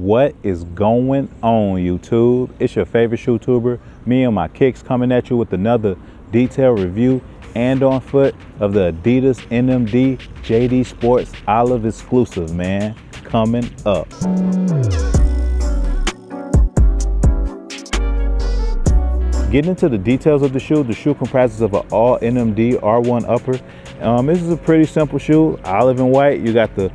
What is going on, YouTube? It's your favorite shoe tuber, me and my kicks, coming at you with another detailed review and on foot of the Adidas NMD JD Sports Olive exclusive, man, coming up. Getting into the details of the shoe comprises of an all NMD R1 upper. This is a pretty simple shoe, olive and white. You got the,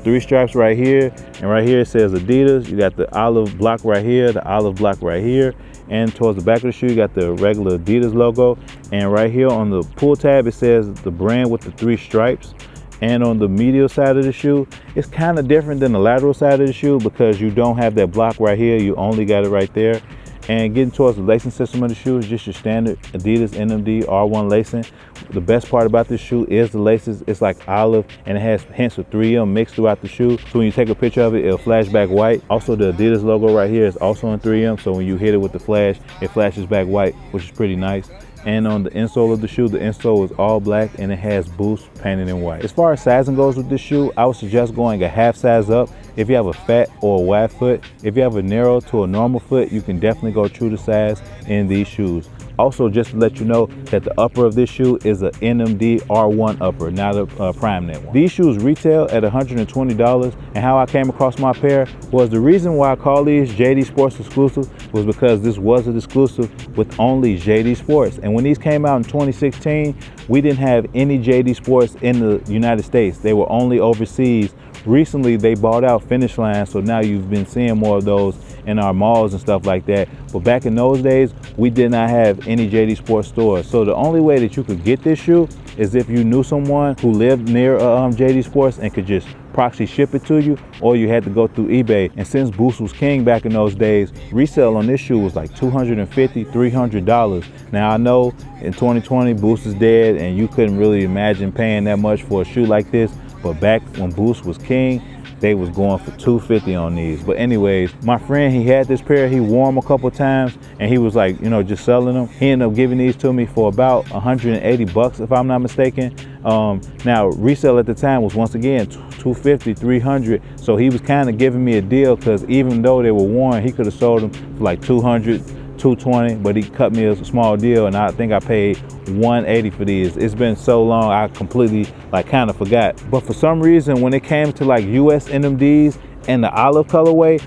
three stripes right here, and right here it says Adidas. You got the olive block right here, the olive block right here, and towards the back of the shoe, you got the regular Adidas logo. And right here on the pull tab, it says the brand with the three stripes. And on the medial side of the shoe, it's kind of different than the lateral side of the shoe because you don't have that block right here. You only got it right there. And getting towards the lacing system of the shoe is just your standard Adidas NMD R1 lacing. The best part about this shoe is the laces. It's like olive and it has hints of 3M mixed throughout the shoe. So when you take a picture of it, it'll flash back white. Also, the Adidas logo right here is also in 3M. So when you hit it with the flash, it flashes back white, which is pretty nice. And on the insole of the shoe, the insole is all black and it has Boost painted in white. As far as sizing goes with this shoe, I would suggest going a half size up if you have a fat or a wide foot. If you have a narrow to a normal foot, you can definitely go true to size in these shoes. Also, just to let you know that the upper of this shoe is a NMD R1 upper, not a Prime Net one. These shoes retail at $120, and how I came across my pair was the reason why I call these JD Sports exclusive was because this was an exclusive with only JD Sports. And when these came out in 2016, we didn't have any JD Sports in the United States. They were only overseas. Recently, they bought out Finish Line, so now you've been seeing more of those in our malls and stuff like that. But back in those days, we did not have any JD Sports stores. So the only way that you could get this shoe is if you knew someone who lived near JD Sports and could just proxy ship it to you, or you had to go through eBay. And since Boost was king back in those days, resale on this shoe was like $250, $300. Now I know in 2020, Boost is dead and you couldn't really imagine paying that much for a shoe like this. But back when Boost was king, they was going for $250 on these. But anyways, my friend, he had this pair, he wore them a couple times and he was like, just selling them. He ended up giving these to me for about $180 if I'm not mistaken. Now resale at the time was once again $250, $300. So he was kind of giving me a deal because even though they were worn, he could have sold them for like $200, $220, but he cut me a small deal and I think I paid $180 for these. It's been so long, I completely kind of forgot. But for some reason, when it came to US NMDs and the olive colorway,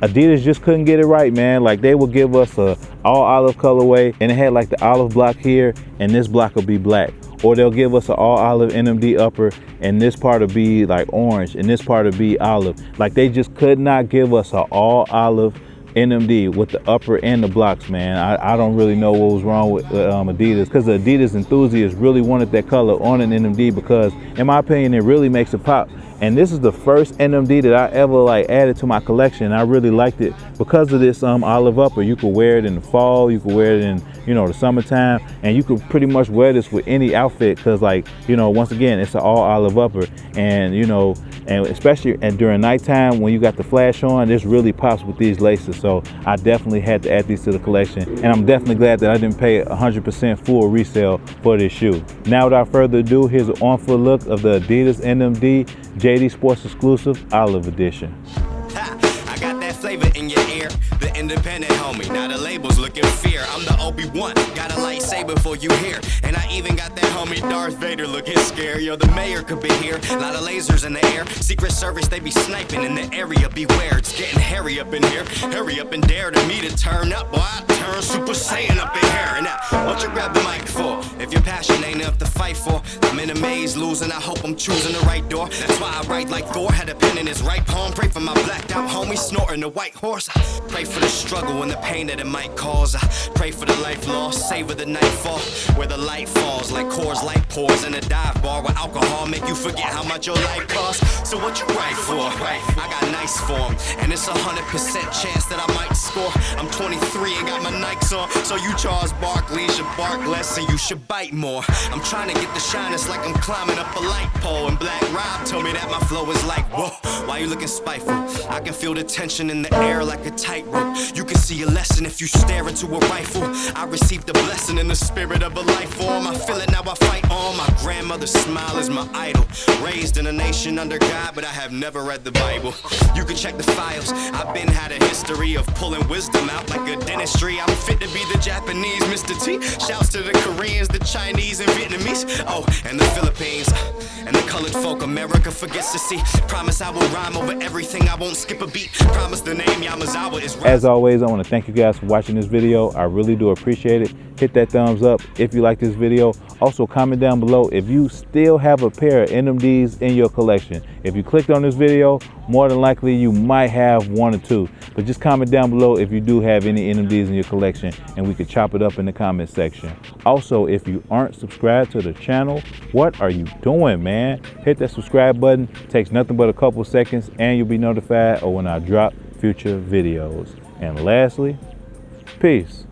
Adidas just couldn't get it right, man. They would give us a all olive colorway and it had the olive block here and this block would be black. Or they'll give us an all olive NMD upper and this part will be orange and this part will be olive. They just could not give us an all olive NMD with the upper and the blocks, man. I don't really know what was wrong with Adidas, because the Adidas enthusiasts really wanted that color on an NMD because, in my opinion, it really makes it pop. And this is the first NMD that I ever added to my collection. I really liked it because of this olive upper. You could wear it in the fall, you could wear it in the summertime, and you could pretty much wear this with any outfit because once again, it's an all olive upper, and and especially during nighttime when you got the flash on, this really pops with these laces. So I definitely had to add these to the collection, and I'm definitely glad that I didn't pay 100% full resale for this shoe. Now without further ado, here's an on-foot look of the Adidas NMD JD Sports exclusive Olive Edition. I got that flavor in your ear, the independent homie, now the labels looking fear. I'm the Obi-Wan, got a lightsaber for you here, and I even got that homie Darth Vader looking scared. Yo, the mayor could be here, a lot of lasers in the air, Secret Service, they be sniping in the area, beware, it's getting hairy up in here. Hurry up and dare to me to turn up, boy, I turn Super Saiyan up in here. Now, what you grab the mic for? If your passion ain't enough to fight for, I'm in a maze losing, I hope I'm choosing the right door. That's why I write like Thor, had a pen in his right palm, pray for my blacked out homie snorting the white horse. Pray for the struggle and the pain that it might cause. Pray for the life lost, savor the nightfall, where the light falls like Coors Light pours in a dive bar where alcohol make you forget how much your life costs. So what you write for? I got nice form, and it's 100% chance that I might score. I'm 23 and got my Nikes on, so you Charles Barkley should bark less and you should bite more. I'm trying to get the shine, it's like I'm climbing up a light pole, and Black Rob told me that my flow is like, whoa, why you looking spiteful? I can feel the tension in the air like a tightrope. You can see a lesson if you stare into a rifle. I received a blessing in the spirit of a life form. I feel it now, I fight on. My grandmother's smile is my idol. Raised in a nation under God, but I have never read the Bible. You can check the files. I've been had a history of pulling wisdom out like a dentistry. I'm fit to be the Japanese Mr. T. Shouts to the Koreans, the Chinese, and Vietnamese. Oh, and the Philippines. And the colored folk America forgets to see. Promise I will rhyme over everything. I won't skip a beat. Promise the name Yamazawa is right. As always, I want to thank you guys for watching this video. I really do appreciate it. Hit that thumbs up if you like this video. Also, comment down below if you still have a pair of NMDs in your collection. If you clicked on this video, more than likely you might have one or two. But just comment down below if you do have any NMDs in your collection, and we could chop it up in the comment section. Also, if you aren't subscribed to the channel, what are you doing, man? Hit that subscribe button. It takes nothing but a couple seconds, and you'll be notified of when I drop future videos. And lastly, peace.